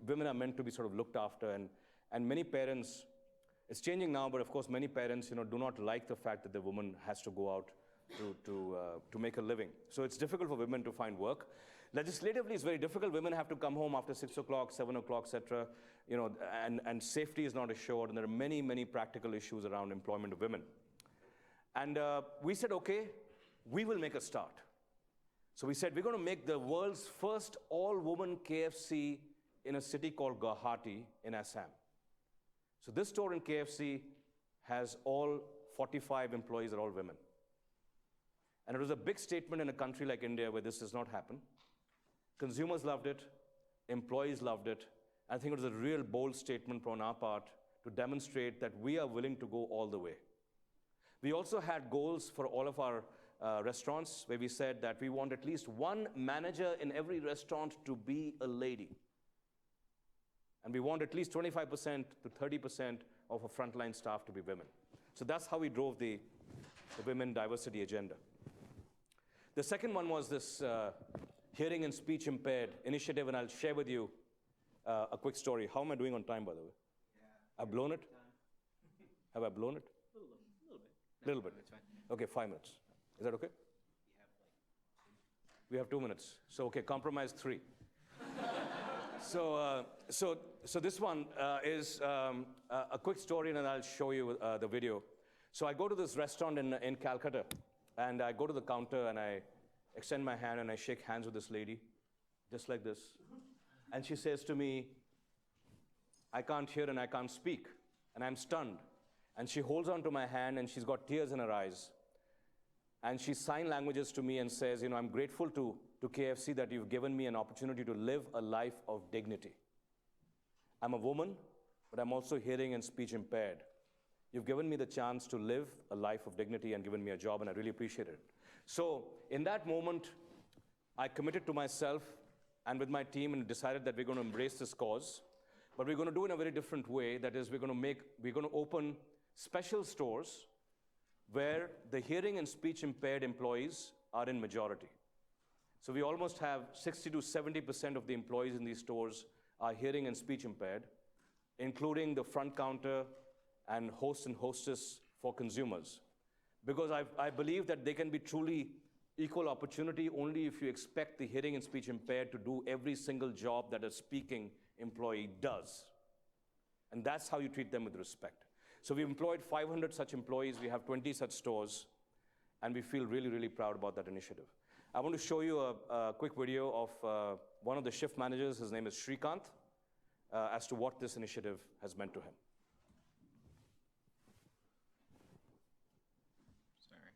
Speaker 2: Women are meant to be sort of looked after, and many parents, it's changing now, but of course many parents, do not like the fact that the woman has to go out to make a living. So it's difficult for women to find work. Legislatively, it's very difficult. Women have to come home after 6 o'clock, 7 o'clock, etc. And safety is not assured, and there are many, many practical issues around employment of women. And we said, okay, we will make a start. So we said, we're going to make the world's first all-woman KFC in a city called Guwahati in Assam. So this store in KFC has all 45 employees are all women. And it was a big statement in a country like India where this does not happen. Consumers loved it, employees loved it. I think it was a real bold statement on our part to demonstrate that we are willing to go all the way. We also had goals for all of our restaurants where we said that we want at least one manager in every restaurant to be a lady. And we want at least 25% to 30% of our frontline staff to be women. So that's how we drove the women diversity agenda. The second one was this hearing and speech impaired initiative, and I'll share with you a quick story. How am I doing on time, by the way? Yeah. I've blown it? Have I blown it?
Speaker 5: A little bit.
Speaker 2: Little bit.
Speaker 5: It's fine.
Speaker 2: Okay, 5 minutes. Is that okay? We have 2 minutes. So, okay, compromise 3. So this one is a quick story, and then I'll show you the video. So I go to this restaurant in Calcutta, and I go to the counter, and I extend my hand, and I shake hands with this lady, just like this. And she says to me, "I can't hear and I can't speak." And I'm stunned. And she holds onto my hand, and she's got tears in her eyes. And she sign languages to me and says, "I'm grateful to KFC that you've given me an opportunity to live a life of dignity. I'm a woman, but I'm also hearing and speech impaired. You've given me the chance to live a life of dignity and given me a job, and I really appreciate it." So in that moment, I committed to myself and with my team and decided that we're going to embrace this cause, but we're going to do it in a very different way. That is, we're going to open special stores where the hearing and speech impaired employees are in majority. So we almost have 60 to 70% of the employees in these stores are hearing and speech impaired, including the front counter and host and hostess for consumers. Because I believe that they can be truly equal opportunity only if you expect the hearing and speech impaired to do every single job that a speaking employee does. And that's how you treat them with respect. So we've employed 500 such employees, we have 20 such stores, and we feel really, really proud about that initiative. I want to show you a quick video of one of the shift managers. His name is Shrikant, as to what this initiative has meant to him.
Speaker 1: Sorry.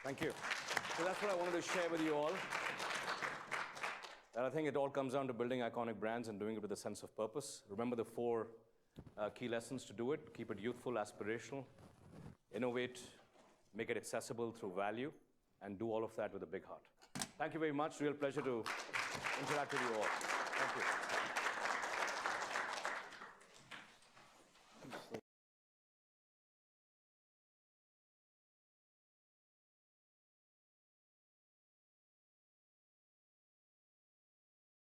Speaker 2: Thank you. So that's what I wanted to share with you all. And I think it all comes down to building iconic brands and doing it with a sense of purpose. Remember the four key lessons to do it: keep it youthful, aspirational, innovate, make it accessible through value, and do all of that with a big heart. Thank you very much. Real pleasure to interact with you all. Thank you.